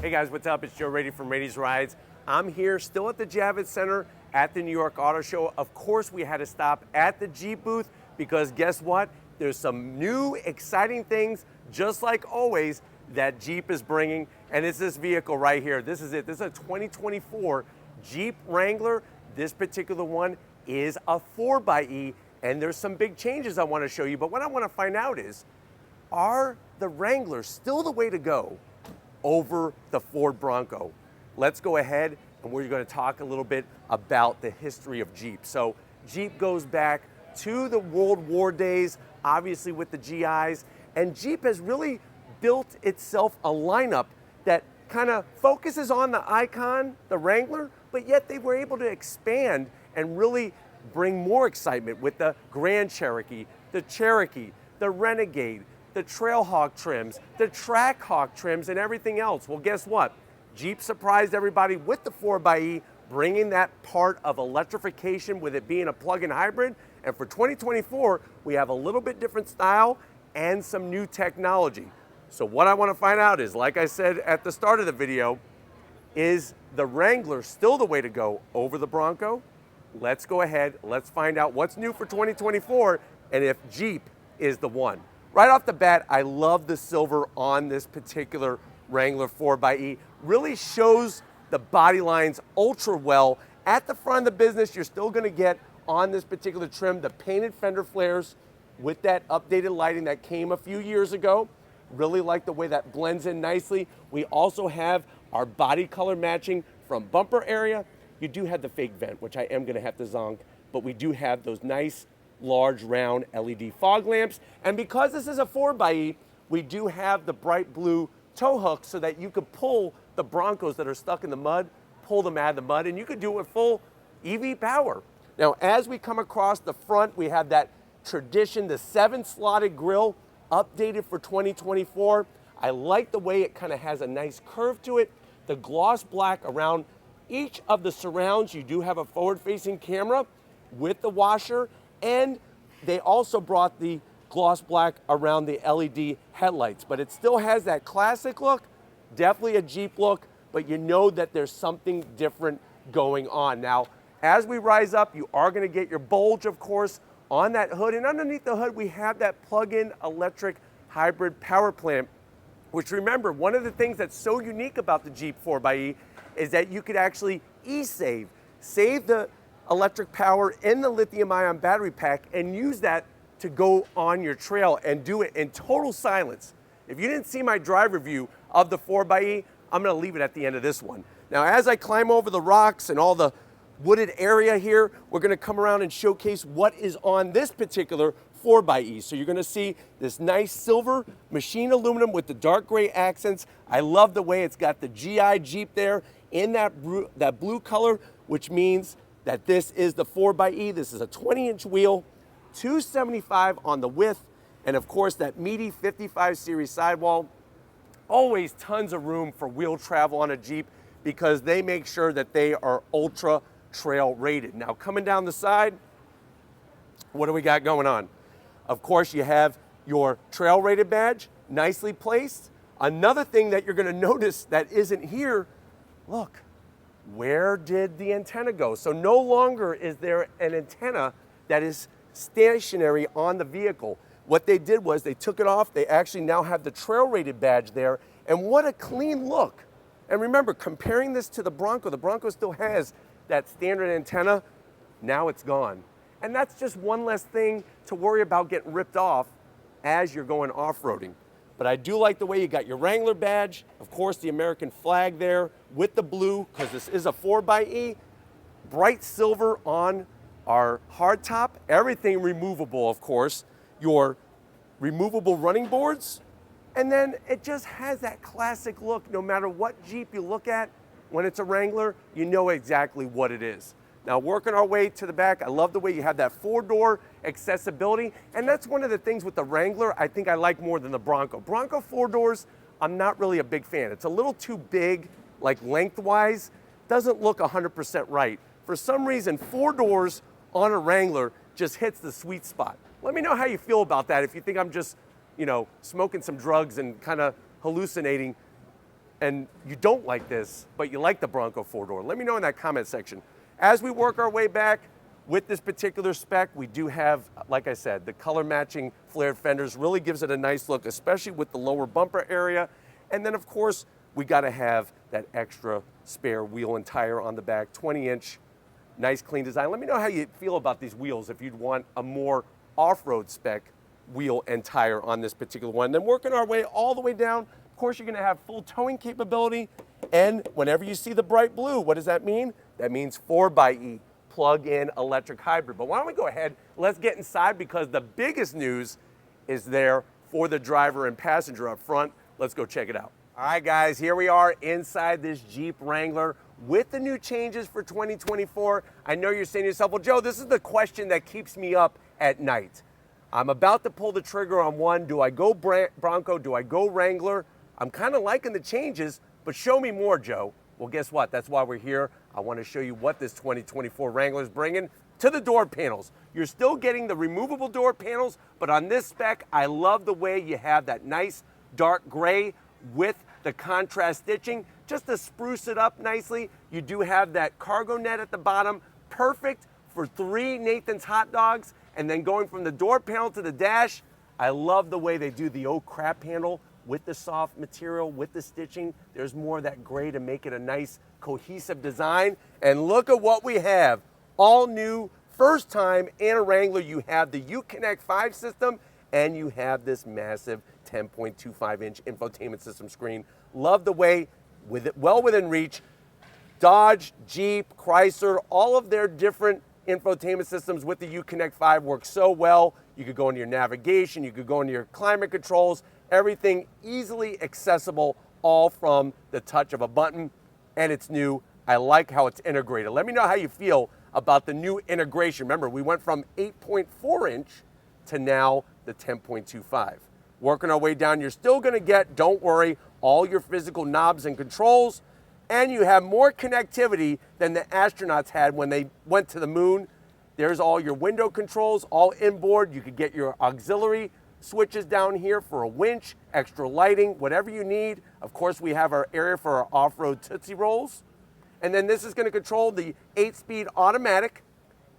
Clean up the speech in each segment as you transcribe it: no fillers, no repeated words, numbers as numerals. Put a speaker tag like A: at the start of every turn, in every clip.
A: Hey guys, what's up? It's Joe Raiti from Raiti's Rides. I'm here still at the Javits Center at the New York Auto Show. Of course, we had to stop at the Jeep booth because guess what? There's some new exciting things, just like always, that Jeep is bringing, and it's this vehicle right here. This is it. This is a 2024 Jeep Wrangler. This particular one is a 4xe, and there's some big changes I want to show you, but what I want to find out is, are the Wranglers still the way to go over the Ford Bronco? Let's go ahead and we're going to talk a little bit about the history of Jeep. So Jeep goes back to the World War days, obviously with the GIs, and Jeep has really built itself a lineup that kind of focuses on the icon, the Wrangler, but yet they were able to expand and really bring more excitement with the Grand Cherokee, the Renegade, the Trailhawk trims, the Trackhawk trims, and everything else. Well, guess what? Jeep surprised everybody with the 4xe, bringing that part of electrification with it being a plug-in hybrid. And for 2024, we have a little bit different style and some new technology. So what I want to find out is, like I said at the start of the video, is the Wrangler still the way to go over the Bronco? Let's go ahead, let's find out what's new for 2024 and if Jeep is the one. Right off the bat, I love the silver on this particular Wrangler 4xe. Really shows the body lines ultra well. At the front of the business, you're still gonna get on this particular trim the painted fender flares with that updated lighting that came a few years ago. Really like the way that blends in nicely. We also have our body color matching from bumper area. You do have the fake vent, which I am gonna have to zonk, but we do have those nice large round LED fog lamps. And because this is a 4xe, we do have the bright blue tow hooks so that you could pull the Broncos that are stuck in the mud, pull them out of the mud, and you could do it with full EV power. Now, as we come across the front, we have that tradition, the 7-slotted grille, updated for 2024. I like the way it kind of has a nice curve to it. The gloss black around each of the surrounds. You do have a forward-facing camera with the washer, and they also brought the gloss black around the LED headlights, but it still has that classic look, definitely a Jeep look, but you know that there's something different going on. Now, as we rise up, you are gonna get your bulge, of course, on that hood, and underneath the hood, we have that plug-in electric hybrid power plant, which, remember, one of the things that's so unique about the Jeep 4xe is that you could actually save the electric power in the lithium-ion battery pack and use that to go on your trail and do it in total silence. If you didn't see my drive review of the 4xe, I'm gonna leave it at the end of this one. Now, as I climb over the rocks and all the wooded area here, we're gonna come around and showcase what is on this particular 4xe. So you're gonna see this nice silver machine aluminum with the dark gray accents. I love the way it's got the GI Jeep there in that blue color, which means that this is the 4xe. This is a 20-inch wheel, 275 on the width, and of course that meaty 55 series sidewall. Always tons of room for wheel travel on a Jeep because they make sure that they are ultra trail rated. Now, coming down the side, what do we got going on? Of course, you have your trail rated badge, nicely placed. Another thing that you're gonna notice that isn't here, look, where did the antenna go? So no longer is there an antenna that is stationary on the vehicle. What they did was they took it off. They actually now have the trail rated badge there, and what a clean look. And remember, comparing this to the Bronco still has that standard antenna. Now it's gone. And that's just one less thing to worry about getting ripped off as you're going off-roading. But I do like the way you got your Wrangler badge, of course the American flag there with the blue, because this is a 4xe, bright silver on our hardtop, everything removable, of course, your removable running boards, and then it just has that classic look. No matter what Jeep you look at, when it's a Wrangler, you know exactly what it is. Now, working our way to the back, I love the way you have that 4-door accessibility, and that's one of the things with the Wrangler I think I like more than the Bronco. Bronco 4 doors, I'm not really a big fan. It's a little too big, like lengthwise, doesn't look 100% right. For some reason, 4 doors on a Wrangler just hits the sweet spot. Let me know how you feel about that. If you think I'm just, smoking some drugs and kind of hallucinating, and you don't like this, but you like the Bronco four-door? Let me know in that comment section. As we work our way back with this particular spec, we do have, like I said, the color matching flared fenders really gives it a nice look, especially with the lower bumper area. And then of course, we gotta have that extra spare wheel and tire on the back, 20-inch, nice clean design. Let me know how you feel about these wheels if you'd want a more off-road spec wheel and tire on this particular one. Then working our way all the way down, of course you're gonna have full towing capability, and whenever you see the bright blue, what does that mean? That means 4xe plug-in electric hybrid. But why don't we go ahead, let's get inside, because the biggest news is there for the driver and passenger up front. Let's go check it out. All right guys, here we are inside this Jeep Wrangler with the new changes for 2024. I know you're saying to yourself, well Joe, this is the question that keeps me up at night. I'm about to pull the trigger on one. Do I go Bronco? Do I go Wrangler? I'm kind of liking the changes, but show me more, Joe. Well, guess what? That's why we're here. I want to show you what this 2024 Wrangler is bringing to the door panels. You're still getting the removable door panels, but on this spec, I love the way you have that nice dark gray with the contrast stitching, just to spruce it up nicely. You do have that cargo net at the bottom, perfect for 3 Nathan's hot dogs. And then going from the door panel to the dash, I love the way they do the oak crap handle with the soft material, with the stitching. There's more of that gray to make it a nice cohesive design. And look at what we have. All new, first time in a Wrangler, you have the Uconnect 5 system, and you have this massive 10.25-inch infotainment system screen. Love the way, with it well within reach, Dodge, Jeep, Chrysler, all of their different infotainment systems with the Uconnect 5 work so well. You could go into your navigation, you could go into your climate controls, everything easily accessible, all from the touch of a button, and it's new. I like how it's integrated. Let me know how you feel about the new integration. Remember, we went from 8.4-inch to now the 10.25. Working our way down, you're still gonna get, don't worry, all your physical knobs and controls, and you have more connectivity than the astronauts had when they went to the moon. There's all your window controls, all inboard. You could get your auxiliary switches down here for a winch, extra lighting, whatever you need. Of course, we have our area for our off-road Tootsie Rolls. And then this is gonna control the 8-speed automatic,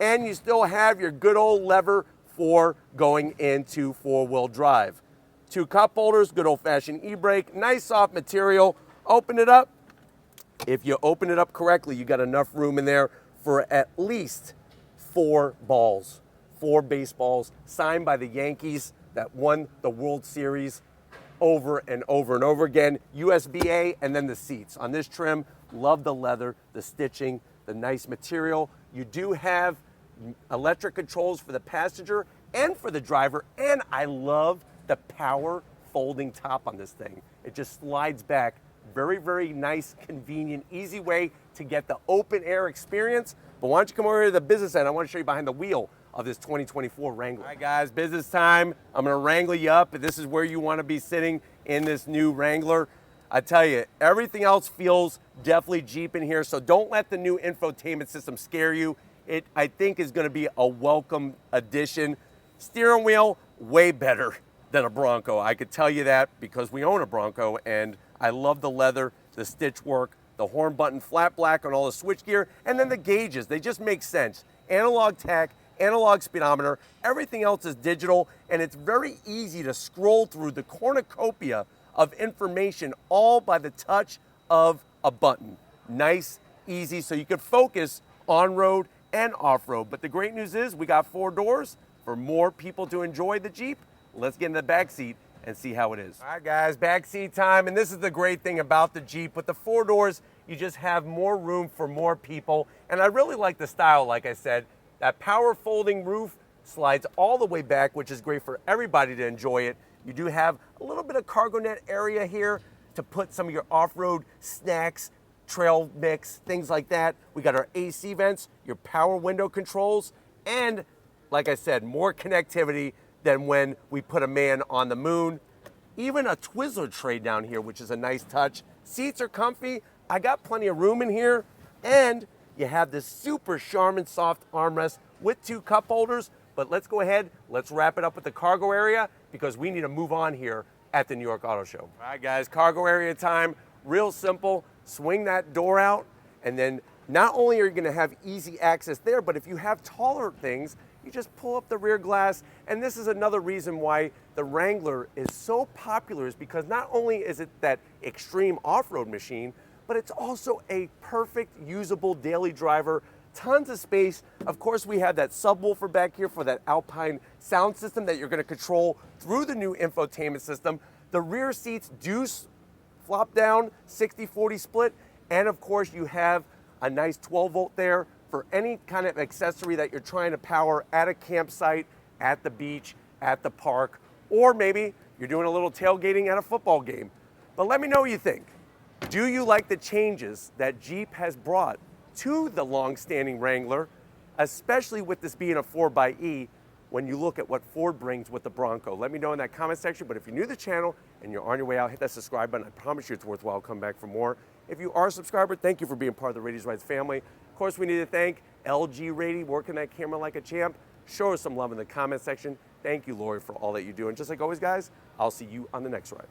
A: and you still have your good old lever for going into 4-wheel drive. 2 cup holders, good old-fashioned e-brake, nice soft material. Open it up. If you open it up correctly, you got enough room in there for at least 4 balls, 4 baseballs signed by the Yankees that won the World Series over and over and over again. USB-A, and then the seats. On this trim, love the leather, the stitching, the nice material. You do have electric controls for the passenger and for the driver, and I love the power folding top on this thing. It just slides back. Very, very nice, convenient, easy way to get the open air experience. But why don't you come over here to the business end? I want to show you behind the wheel of this 2024 Wrangler. All right guys, business time. I'm gonna wrangle you up. This is where you want to be sitting in this new Wrangler. I tell you, everything else feels definitely Jeep in here, so don't let the new infotainment system scare you. It, I think, is gonna be a welcome addition. Steering wheel, way better than a Bronco. I could tell you that because we own a Bronco, and I love the leather, the stitch work, the horn button flat black on all the switchgear, and then the gauges. They just make sense. Analog tach, analog speedometer, everything else is digital, and it's very easy to scroll through the cornucopia of information all by the touch of a button. Nice, easy, so you can focus on-road and off-road. But the great news is we got 4 doors for more people to enjoy the Jeep. Let's get in the back seat and see how it is. All right guys, backseat time, and this is the great thing about the Jeep. With the 4 doors, you just have more room for more people, and I really like the style, like I said. That power folding roof slides all the way back, which is great for everybody to enjoy it. You do have a little bit of cargo net area here to put some of your off-road snacks, trail mix, things like that. We got our AC vents, your power window controls, and like I said, more connectivity than when we put a man on the moon. Even a Twizzler tray down here, which is a nice touch. Seats are comfy. I got plenty of room in here, and you have this super Charmin soft armrest with 2 cup holders. But let's go ahead, let's wrap it up with the cargo area, because we need to move on here at the New York Auto Show. All right guys, cargo area time. Real simple, swing that door out, and then not only are you gonna have easy access there, but if you have taller things, you just pull up the rear glass. And this is another reason why the Wrangler is so popular, is because not only is it that extreme off-road machine, but it's also a perfect usable daily driver. Tons of space. Of course, we have that subwoofer back here for that Alpine sound system that you're gonna control through the new infotainment system. The rear seats do flop down, 60-40 split. And of course, you have a nice 12 volt there for any kind of accessory that you're trying to power at a campsite, at the beach, at the park, or maybe you're doing a little tailgating at a football game. But let me know what you think. Do you like the changes that Jeep has brought to the long-standing Wrangler, especially with this being a 4xe, when you look at what Ford brings with the Bronco? Let me know in that comment section. But if you're new to the channel and you're on your way out, hit that subscribe button. I promise you it's worthwhile. Come back for more. If you are a subscriber, thank you for being part of the Raiti's Rides family. Of course, we need to thank LG Raiti, working that camera like a champ. Show us some love in the comment section. Thank you, Lori, for all that you do. And just like always, guys, I'll see you on the next ride.